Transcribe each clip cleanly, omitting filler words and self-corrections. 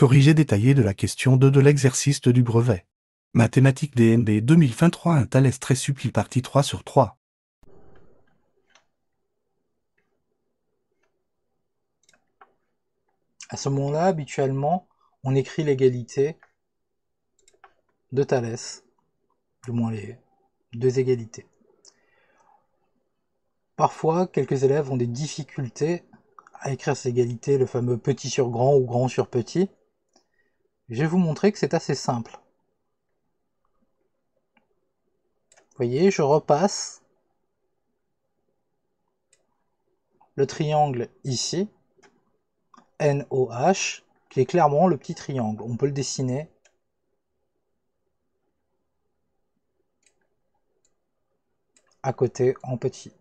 Corrigé détaillé de la question 2 de l'exercice du brevet. Mathématiques DNB 2023, un Thalès très supple partie 3/3. À ce moment-là, habituellement, on écrit l'égalité de Thalès, du moins les deux égalités. Parfois, quelques élèves ont des difficultés à écrire ces égalités, le fameux petit sur grand ou grand sur petit. Je vais vous montrer que c'est assez simple. Vous voyez, je repasse le triangle ici, NOH, qui est clairement le petit triangle. On peut le dessiner à côté en petit.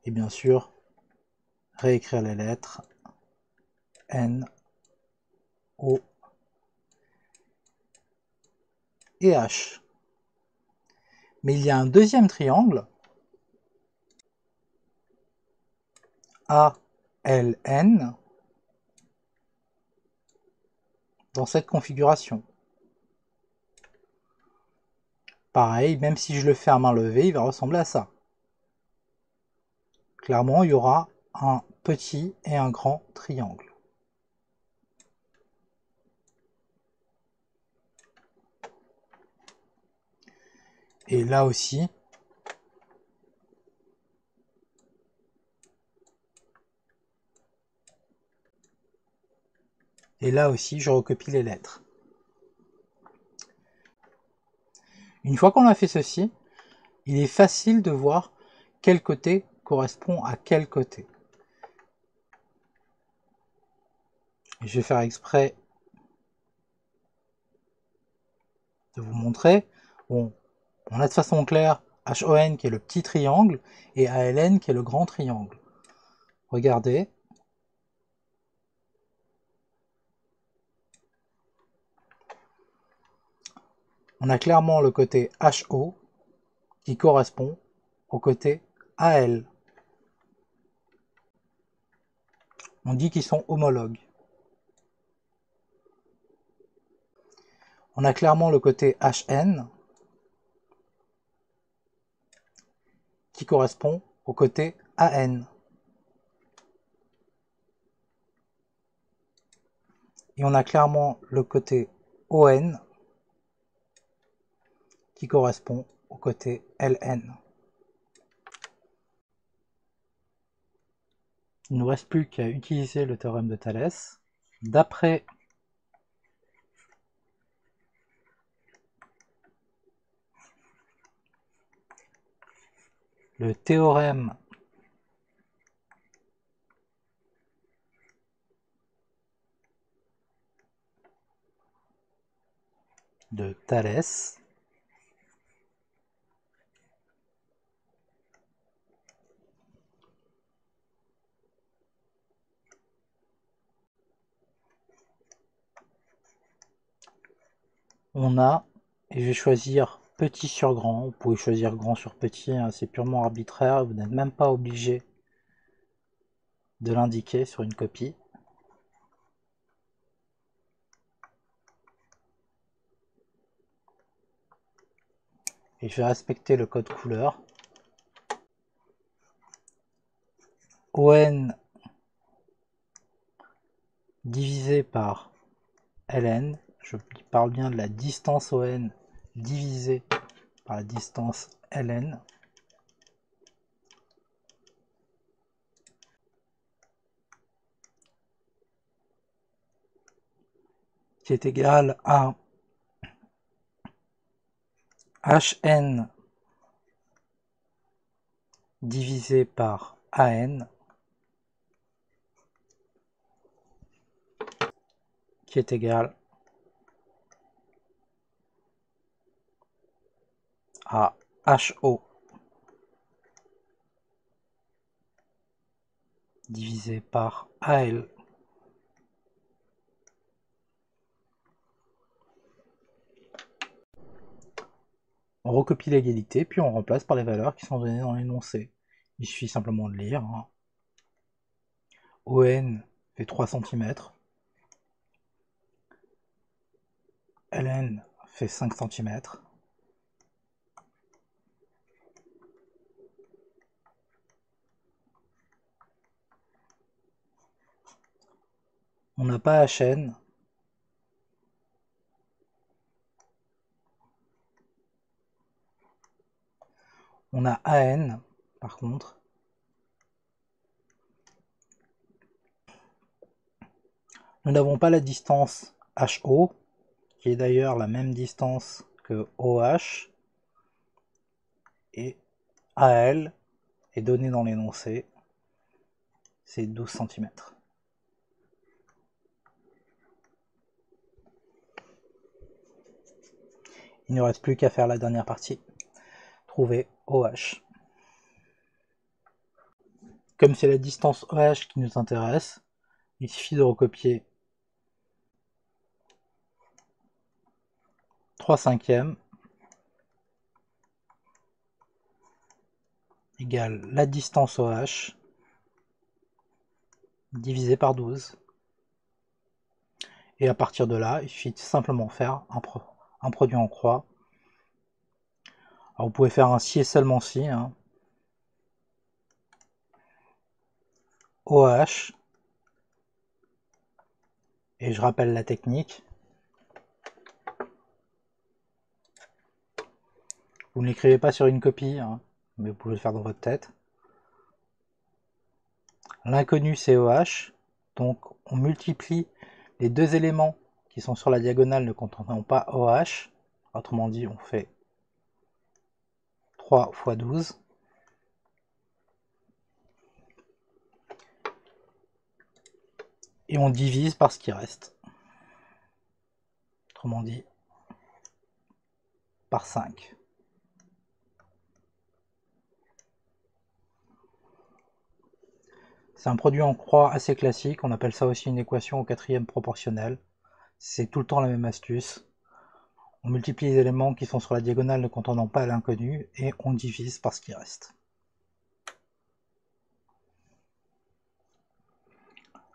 Et bien sûr, réécrire les lettres N, O et H. Mais il y a un deuxième triangle, ALN, dans cette configuration. Pareil, même si je le fais à main levée, il va ressembler à ça. Clairement, il y aura un petit et un grand triangle. Et là aussi, je recopie les lettres. Une fois qu'on a fait ceci, il est facile de voir quel côté correspond à quel côté. Et je vais faire exprès de vous montrer. Bon, on a de façon claire HON qui est le petit triangle et ALN qui est le grand triangle. Regardez. On a clairement le côté HO qui correspond au côté AL. On dit qu'ils sont homologues. On a clairement le côté HN qui correspond au côté AN. Et on a clairement le côté ON qui correspond au côté LN. Il ne nous reste plus qu'à utiliser le théorème de Thalès. D'après le théorème de Thalès, on a, et je vais choisir petit sur grand, vous pouvez choisir grand sur petit, hein, c'est purement arbitraire, vous n'êtes même pas obligé de l'indiquer sur une copie. Et je vais respecter le code couleur. ON divisé par LN, je parle bien de la distance ON divisée par la distance LN, qui est égal à HN divisé par AN, qui est égal à HO divisé par AL. On recopie l'égalité, puis on remplace par les valeurs qui sont données dans l'énoncé. Il suffit simplement de lire. ON fait 3 cm. ln fait 5 cm. On n'a pas hn. On a an, par contre. Nous n'avons pas la distance HO, qui est d'ailleurs la même distance que OH. Et AL est donné dans l'énoncé, c'est 12 cm. Il ne reste plus qu'à faire la dernière partie. Trouver OH. Comme c'est la distance OH qui nous intéresse, il suffit de recopier 3/5 égale la distance OH divisé par 12. Et à partir de là, il suffit de simplement faire un produit en croix. Alors vous pouvez faire un si et seulement si. OH. Et je rappelle la technique. Vous ne l'écrivez pas sur une copie, mais vous pouvez le faire dans votre tête. L'inconnu c'est OH, donc on multiplie les deux éléments qui sont sur la diagonale ne contenant pas OH, autrement dit on fait 3 fois 12. Et on divise par ce qui reste. Autrement dit, par 5. C'est un produit en croix assez classique, on appelle ça aussi une équation au quatrième proportionnel. C'est tout le temps la même astuce. On multiplie les éléments qui sont sur la diagonale ne contenant pas l'inconnu et on divise par ce qui reste.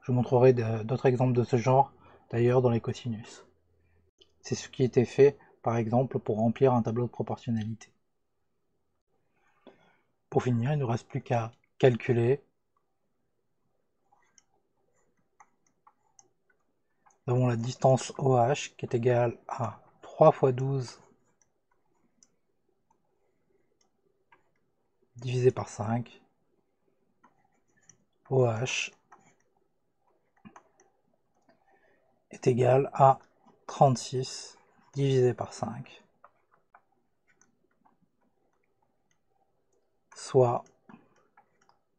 Je vous montrerai d'autres exemples de ce genre, d'ailleurs dans les cosinus. C'est ce qui était fait, par exemple, pour remplir un tableau de proportionnalité. Pour finir, il ne nous reste plus qu'à calculer. Nous avons la distance OH qui est égale à 3 fois 12 divisé par 5. OH est égal à 36 divisé par 5, soit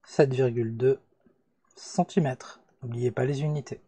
7,2 cm. N'oubliez pas les unités.